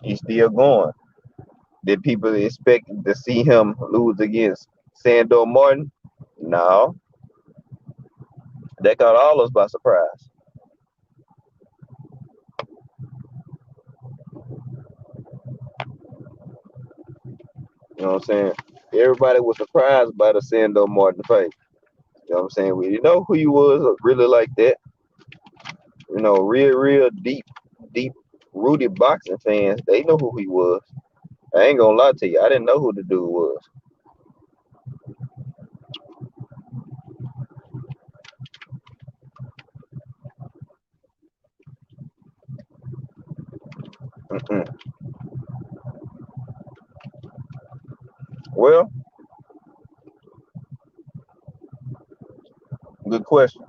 He's still going. Did people expect to see him lose against Sandor Martin? No. That caught all of us by surprise. You know what I'm saying? Everybody was surprised by the Sandor Martin fight. You know what I'm saying? We didn't know who he was really like that. You know, real deep rooted boxing fans, they know who he was. I ain't gonna lie to you. I didn't know who the dude was. Mm-mm. Well, good question.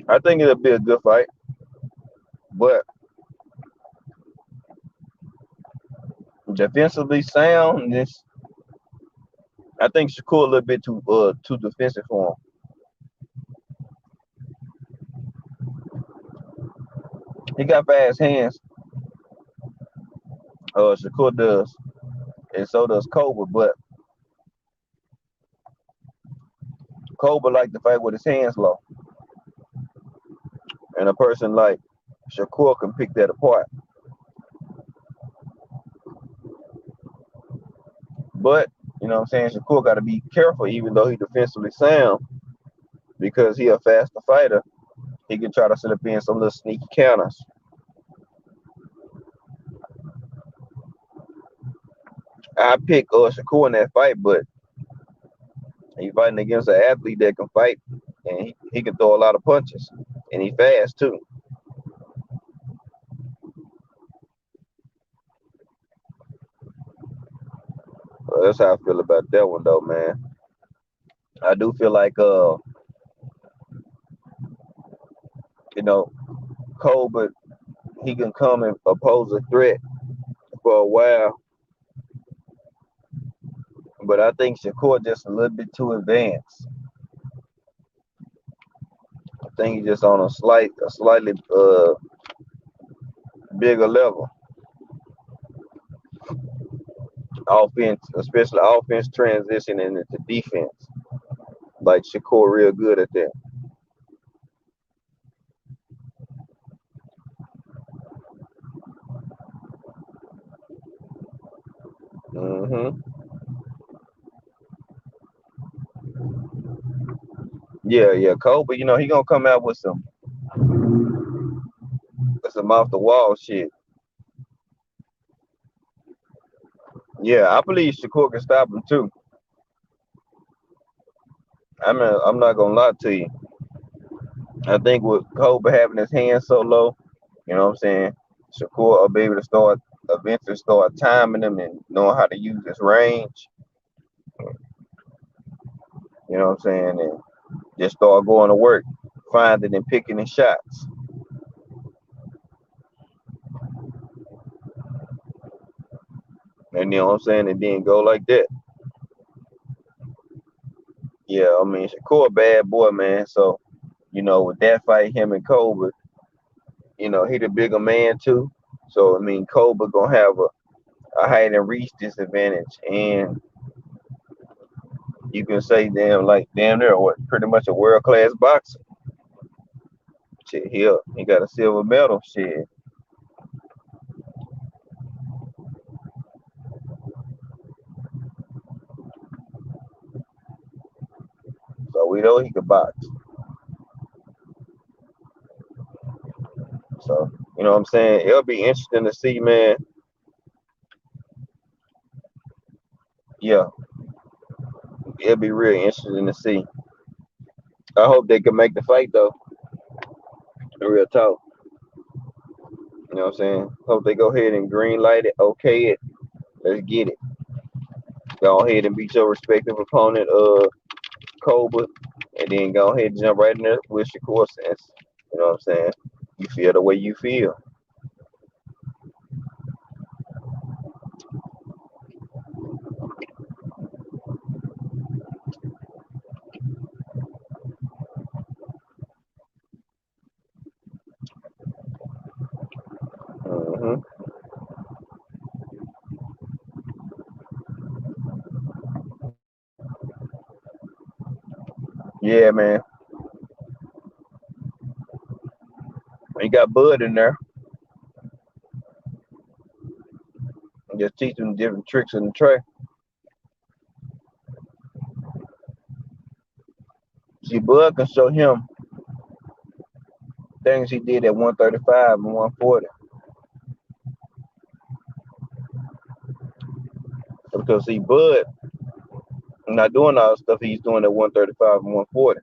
I think it'll be a good fight, but defensively sound, this I think Shakur a little bit too defensive for him. He got fast hands. Shakur does, and so does Cobra. But Cobra like to fight with his hands low, and a person like Shakur can pick that apart. But you know what I'm saying, Shakur got to be careful, even though he defensively sound, because he a faster fighter. He can try to slip in some little sneaky counters. I pick Shakur in that fight, but he's fighting against an athlete that can fight, and he can throw a lot of punches, and he fast too. So that's how I feel about that one, though, man. I do feel like you know, Colbert, he can come and oppose a threat for a while, but I think Shakur just a little bit too advanced. I think he's just on a slightly bigger level. Offense, especially offense transitioning into defense. Like Shakur real good at that. hmm Yeah. Kobe, he gonna come out with some off the wall shit. Yeah, I believe Shakur can stop him too. I mean, I'm not gonna lie to you. I think with Kobe having his hands so low, you know what I'm saying, Shakur will be able to eventually start timing him and knowing how to use his range. You know what I'm saying, and just start going to work, finding and picking his shots. And you know what I'm saying, and then go like that. Yeah, I mean, Shakur a bad boy, man. So, with that fight, him and Kobe, he the bigger man too. So, I mean, Kobe gonna have a height and reach disadvantage, and you can say damn near what pretty much a world class boxer. Shit, he got a silver medal. Shit, so we know he could box. So, you know what I'm saying? It'll be interesting to see, man. Yeah, it'll be real interesting to see. I hope they can make the fight though. Real talk. You know what I'm saying? Hope they go ahead and green light it, okay it. Let's get it. Go ahead and beat your respective opponent, Cobra, and then go ahead and jump right in there with Shakur sense. You know what I'm saying? You feel the way you feel. hmm Yeah, man. You got Bud in there. Just teach him different tricks in the track. See, Bud can show him things he did at 135 and 140. Because see, Bud not doing all the stuff he's doing at 135 and 140.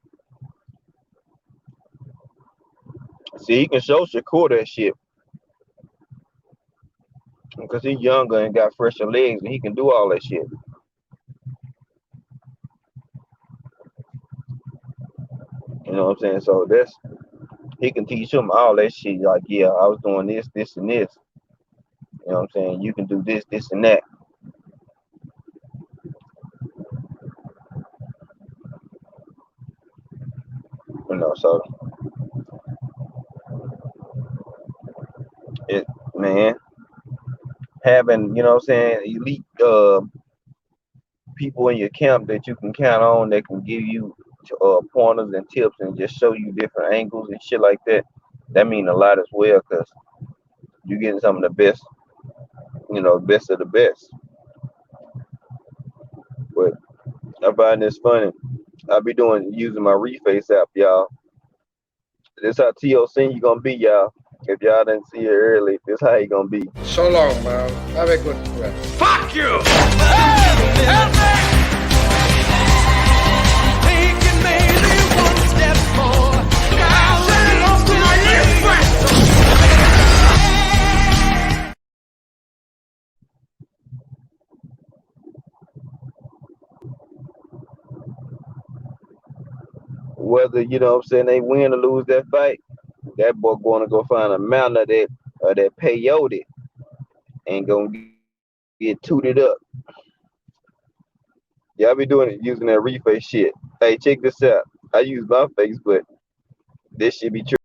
See, he can show Shakur that shit because he's younger and got fresher legs and he can do all that shit. You know what I'm saying? So he can teach him all that shit. Like, yeah, I was doing this, this, and this. You know what I'm saying? You can do this, this, and that. So it, man, having, you know what I'm saying, elite people in your camp that you can count on that can give you pointers and tips and just show you different angles and shit like that. That mean a lot as well because you're getting some of the best, best of the best. But I find this funny. I be using my Reface app, y'all. This how Teofimo gonna be, y'all. If y'all didn't see it early, this how he gonna be. So long, man. Have a good rest. Fuck you! Help me! Taking maybe one step more. Going off to my Whether they win or lose that fight, that boy gonna go find a mountain of that peyote and gonna get tooted up. Yeah, I be doing it using that Reface shit. Hey, check this out. I use my face, but this shit be true.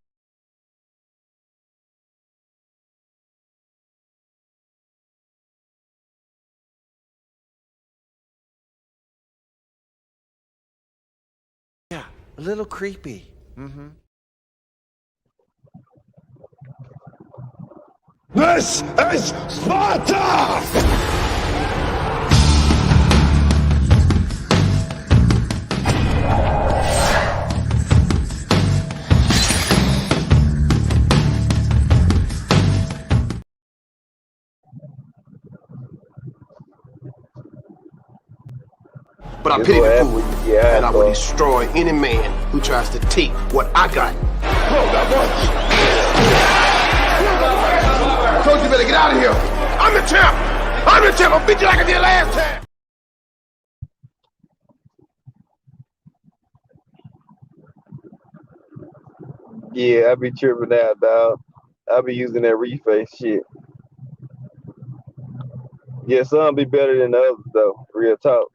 Yeah, a little creepy. This is Sparta! But I This pity what the happen fool, when you get and I high, will bro. destroy any man who tries to take what I got. I told you better get out of here. I'm the champ. I'm the champ. I'll beat you like I did last time. Yeah, I be tripping out, dog. I be using that Reface shit. Yeah, some be better than the others though. Real talk.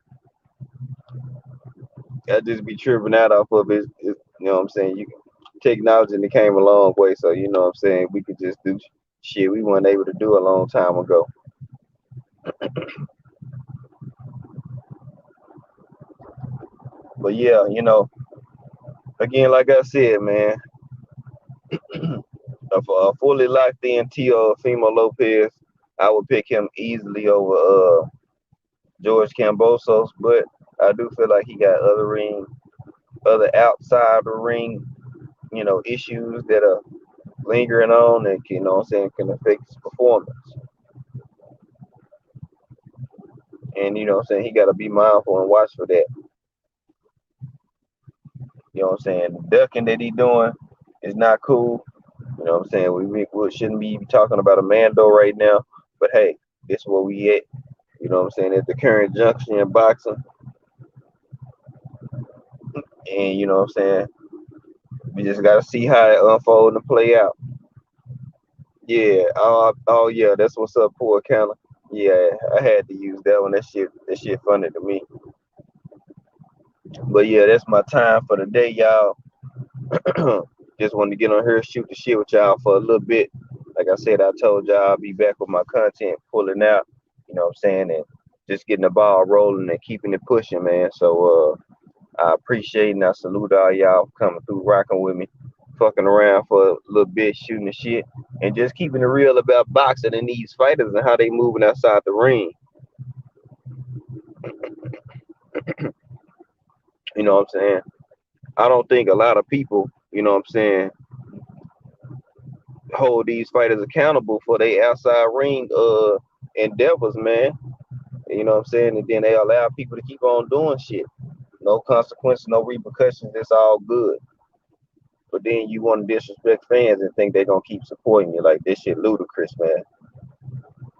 I just be tripping out off of it. You know what I'm saying? Technology and it came a long way, so you know what I'm saying. We could just do shit we weren't able to do a long time ago. But yeah, again, like I said, man, a fully locked in Teofimo Lopez, I would pick him easily over George Kambosos, but I do feel like he got other outside the ring, issues that are lingering on and what I'm saying can affect his performance. And what I'm saying, he gotta be mindful and watch for that. You know what I'm saying? The ducking that he doing is not cool. You know what I'm saying? We shouldn't be talking about a Mando right now, but hey, this is where we at. You know what I'm saying? At the current junction in boxing. And you know what I'm saying? We just gotta see how it unfold and play out. Yeah. Oh yeah, that's what's up, poor counter. Yeah, I had to use that one. That shit funny to me. But yeah, that's my time for the day, y'all. Just wanted to get on here, shoot the shit with y'all for a little bit. Like I said, I told y'all I'll be back with my content pulling out. You know what I'm saying? And just getting the ball rolling and keeping it pushing, man. So I appreciate and I salute all y'all for coming through, rocking with me, fucking around for a little bit, shooting the shit, and just keeping it real about boxing and these fighters and how they moving outside the ring. You know what I'm saying? I don't think a lot of people, you know what I'm saying, hold these fighters accountable for their outside ring endeavors, man. You know what I'm saying? And then they allow people to keep on doing shit. No consequences, no repercussions, it's all good. But then you want to disrespect fans and think they're gonna keep supporting you. Like this shit ludicrous, man.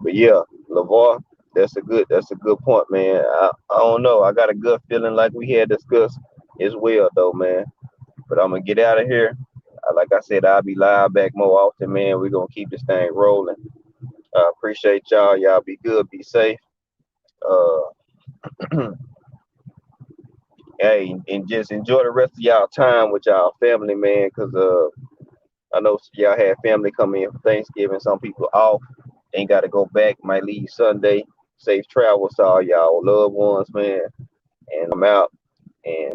But yeah, LaVar, that's a good point, man. I don't know. I got a good feeling like we had discussed as well though, man. But I'm gonna get out of here. Like I said, I'll be live back more often, man. We're gonna keep this thing rolling. Appreciate y'all. Y'all be good, be safe. Uh, hey, and just enjoy the rest of y'all time with y'all family, man. Cause I know y'all had family coming in for Thanksgiving. Some people off, ain't got to go back. Might leave Sunday. Safe travels to all y'all loved ones, man. And I'm out. And